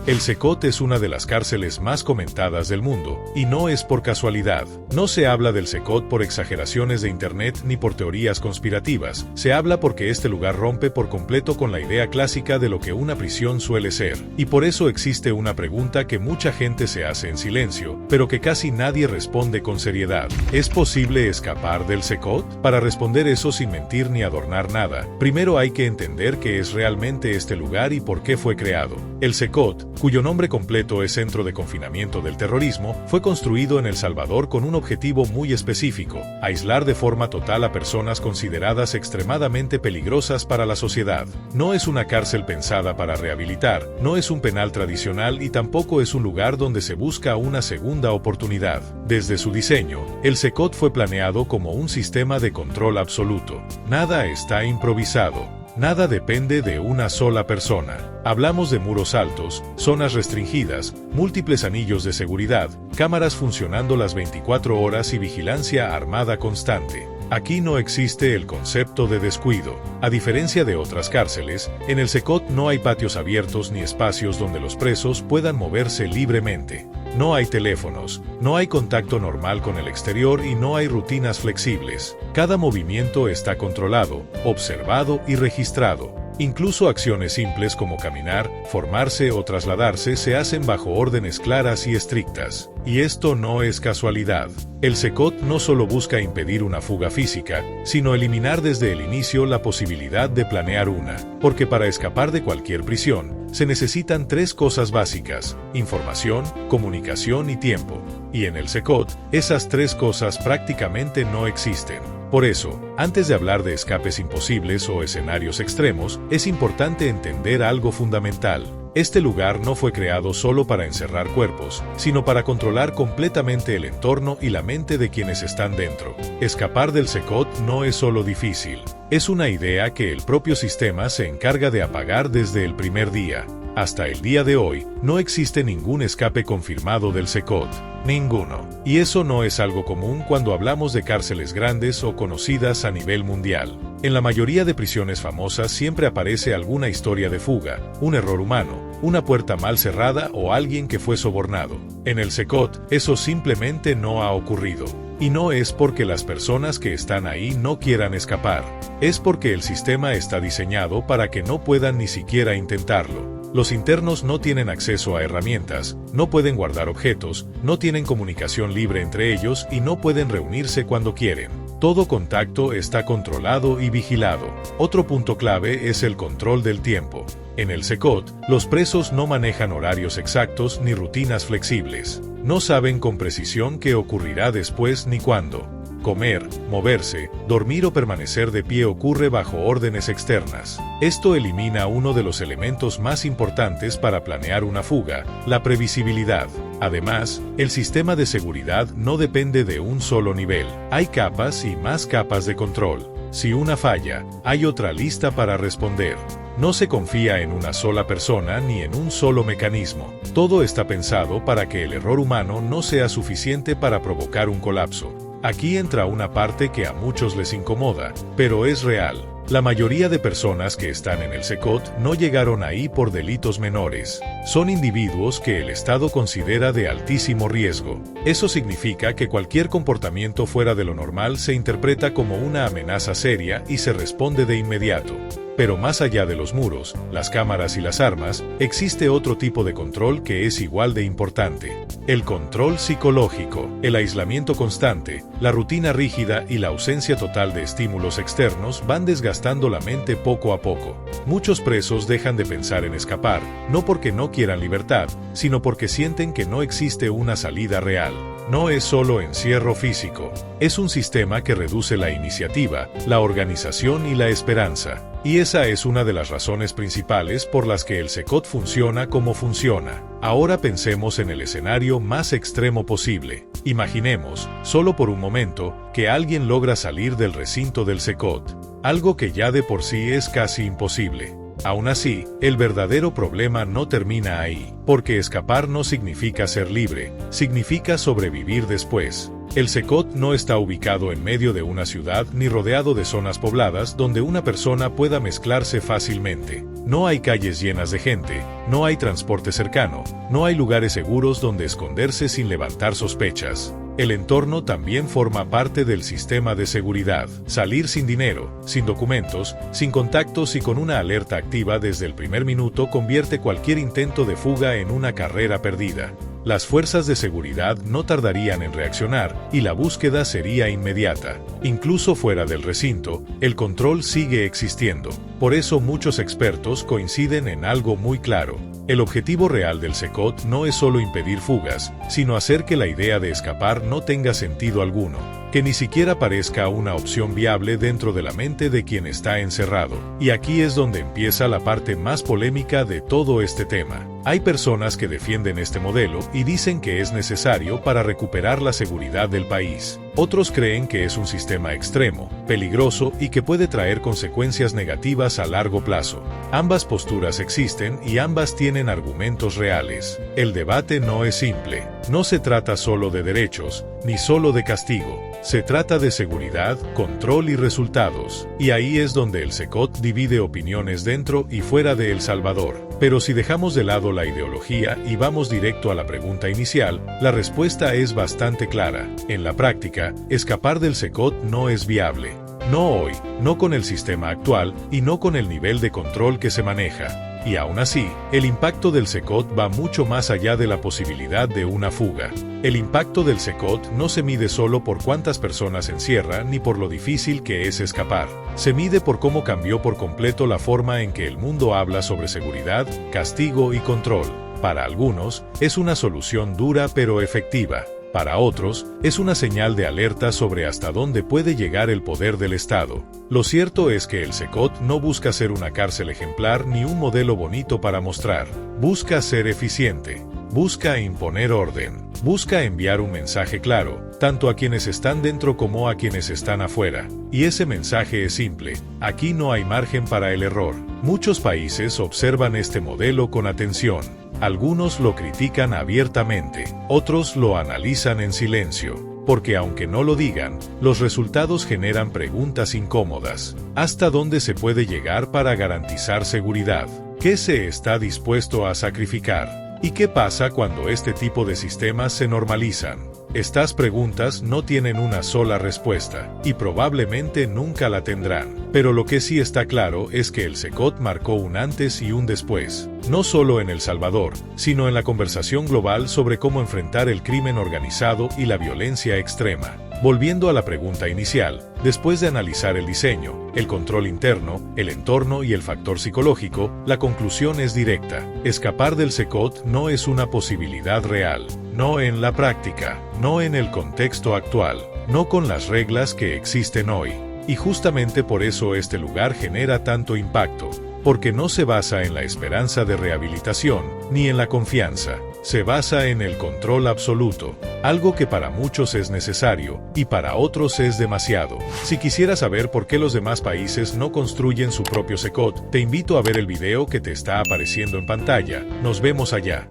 El Secot es una de las cárceles más comentadas del mundo, y no es por casualidad. No se habla del Secot por exageraciones de internet ni por teorías conspirativas, se habla porque este lugar rompe por completo con la idea clásica de lo que una prisión suele ser. Y por eso existe una pregunta que mucha gente se hace en silencio, pero que casi nadie responde con seriedad. ¿Es posible escapar del Secot? Para responder eso sin mentir ni adornar nada, primero hay que entender qué es realmente este lugar y por qué fue creado. El Secot, cuyo nombre completo es Centro de Confinamiento del Terrorismo, fue construido en El Salvador con un objetivo muy específico: aislar de forma total a personas consideradas extremadamente peligrosas para la sociedad. No es una cárcel pensada para rehabilitar, no es un penal tradicional y tampoco es un lugar donde se busca una segunda oportunidad. Desde su diseño, el Secot fue planeado como un sistema de control absoluto. Nada está improvisado. Nada depende de una sola persona. Hablamos de muros altos, zonas restringidas, múltiples anillos de seguridad, cámaras funcionando las 24 horas y vigilancia armada constante. Aquí no existe el concepto de descuido. A diferencia de otras cárceles, en el Secot no hay patios abiertos ni espacios donde los presos puedan moverse libremente. No hay teléfonos, no hay contacto normal con el exterior y no hay rutinas flexibles. Cada movimiento está controlado, observado y registrado. Incluso acciones simples como caminar, formarse o trasladarse se hacen bajo órdenes claras y estrictas. Y esto no es casualidad. El Secot no solo busca impedir una fuga física, sino eliminar desde el inicio la posibilidad de planear una. Porque para escapar de cualquier prisión, se necesitan tres cosas básicas: información, comunicación y tiempo. Y en el Secot, esas tres cosas prácticamente no existen. Por eso, antes de hablar de escapes imposibles o escenarios extremos, es importante entender algo fundamental. Este lugar no fue creado solo para encerrar cuerpos, sino para controlar completamente el entorno y la mente de quienes están dentro. Escapar del Secot no es solo difícil, es una idea que el propio sistema se encarga de apagar desde el primer día. Hasta el día de hoy, no existe ningún escape confirmado del Secot. Ninguno. Y eso no es algo común cuando hablamos de cárceles grandes o conocidas a nivel mundial. En la mayoría de prisiones famosas siempre aparece alguna historia de fuga, un error humano, una puerta mal cerrada o alguien que fue sobornado. En el Secot, eso simplemente no ha ocurrido. Y no es porque las personas que están ahí no quieran escapar. Es porque el sistema está diseñado para que no puedan ni siquiera intentarlo. Los internos no tienen acceso a herramientas, no pueden guardar objetos, no tienen comunicación libre entre ellos y no pueden reunirse cuando quieren. Todo contacto está controlado y vigilado. Otro punto clave es el control del tiempo. En el Secot, los presos no manejan horarios exactos ni rutinas flexibles. No saben con precisión qué ocurrirá después ni cuándo. Comer, moverse, dormir o permanecer de pie ocurre bajo órdenes externas. Esto elimina uno de los elementos más importantes para planear una fuga: la previsibilidad. Además, el sistema de seguridad no depende de un solo nivel. Hay capas y más capas de control. Si una falla, hay otra lista para responder. No se confía en una sola persona ni en un solo mecanismo. Todo está pensado para que el error humano no sea suficiente para provocar un colapso. Aquí entra una parte que a muchos les incomoda, pero es real. La mayoría de personas que están en el Secot no llegaron ahí por delitos menores. Son individuos que el Estado considera de altísimo riesgo. Eso significa que cualquier comportamiento fuera de lo normal se interpreta como una amenaza seria y se responde de inmediato. Pero más allá de los muros, las cámaras y las armas, existe otro tipo de control que es igual de importante: el control psicológico. El aislamiento constante, la rutina rígida y la ausencia total de estímulos externos van desgastando la mente poco a poco. Muchos presos dejan de pensar en escapar, no porque no quieran libertad, sino porque sienten que no existe una salida real. No es solo encierro físico, es un sistema que reduce la iniciativa, la organización y la esperanza. Y esa es una de las razones principales por las que el Secot funciona como funciona. Ahora pensemos en el escenario más extremo posible. Imaginemos, solo por un momento, que alguien logra salir del recinto del Secot. Algo que ya de por sí es casi imposible. Aún así, el verdadero problema no termina ahí, porque escapar no significa ser libre, significa sobrevivir después. El Secot no está ubicado en medio de una ciudad ni rodeado de zonas pobladas donde una persona pueda mezclarse fácilmente. No hay calles llenas de gente, no hay transporte cercano, no hay lugares seguros donde esconderse sin levantar sospechas. El entorno también forma parte del sistema de seguridad. Salir sin dinero, sin documentos, sin contactos y con una alerta activa desde el primer minuto convierte cualquier intento de fuga en una carrera perdida. Las fuerzas de seguridad no tardarían en reaccionar y la búsqueda sería inmediata. Incluso fuera del recinto, el control sigue existiendo. Por eso muchos expertos coinciden en algo muy claro. El objetivo real del SECOT no es solo impedir fugas, sino hacer que la idea de escapar no tenga sentido alguno, que ni siquiera parezca una opción viable dentro de la mente de quien está encerrado. Y aquí es donde empieza la parte más polémica de todo este tema. Hay personas que defienden este modelo y dicen que es necesario para recuperar la seguridad del país. Otros creen que es un sistema extremo, peligroso y que puede traer consecuencias negativas a largo plazo. Ambas posturas existen y ambas tienen argumentos reales. El debate no es simple. No se trata solo de derechos, ni solo de castigo. Se trata de seguridad, control y resultados. Y ahí es donde el SECOT divide opiniones dentro y fuera de El Salvador. Pero si dejamos de lado la ideología y vamos directo a la pregunta inicial, la respuesta es bastante clara. En la práctica, escapar del SECOT no es viable. No hoy, no con el sistema actual y no con el nivel de control que se maneja. Y aún así, el impacto del SECOT va mucho más allá de la posibilidad de una fuga. El impacto del SECOT no se mide solo por cuántas personas encierra ni por lo difícil que es escapar. Se mide por cómo cambió por completo la forma en que el mundo habla sobre seguridad, castigo y control. Para algunos, es una solución dura pero efectiva. Para otros, es una señal de alerta sobre hasta dónde puede llegar el poder del Estado. Lo cierto es que el SECOT no busca ser una cárcel ejemplar ni un modelo bonito para mostrar. Busca ser eficiente. Busca imponer orden. Busca enviar un mensaje claro, tanto a quienes están dentro como a quienes están afuera. Y ese mensaje es simple: aquí no hay margen para el error. Muchos países observan este modelo con atención. Algunos lo critican abiertamente, otros lo analizan en silencio, porque aunque no lo digan, los resultados generan preguntas incómodas. ¿Hasta dónde se puede llegar para garantizar seguridad? ¿Qué se está dispuesto a sacrificar? ¿Y qué pasa cuando este tipo de sistemas se normalizan? Estas preguntas no tienen una sola respuesta, y probablemente nunca la tendrán. Pero lo que sí está claro es que el SECOT marcó un antes y un después, no solo en El Salvador, sino en la conversación global sobre cómo enfrentar el crimen organizado y la violencia extrema. Volviendo a la pregunta inicial, después de analizar el diseño, el control interno, el entorno y el factor psicológico, la conclusión es directa. Escapar del SECOT no es una posibilidad real. No en la práctica, no en el contexto actual, no con las reglas que existen hoy. Y justamente por eso este lugar genera tanto impacto, porque no se basa en la esperanza de rehabilitación, ni en la confianza. Se basa en el control absoluto, algo que para muchos es necesario, y para otros es demasiado. Si quisieras saber por qué los demás países no construyen su propio SECOT, te invito a ver el video que te está apareciendo en pantalla. Nos vemos allá.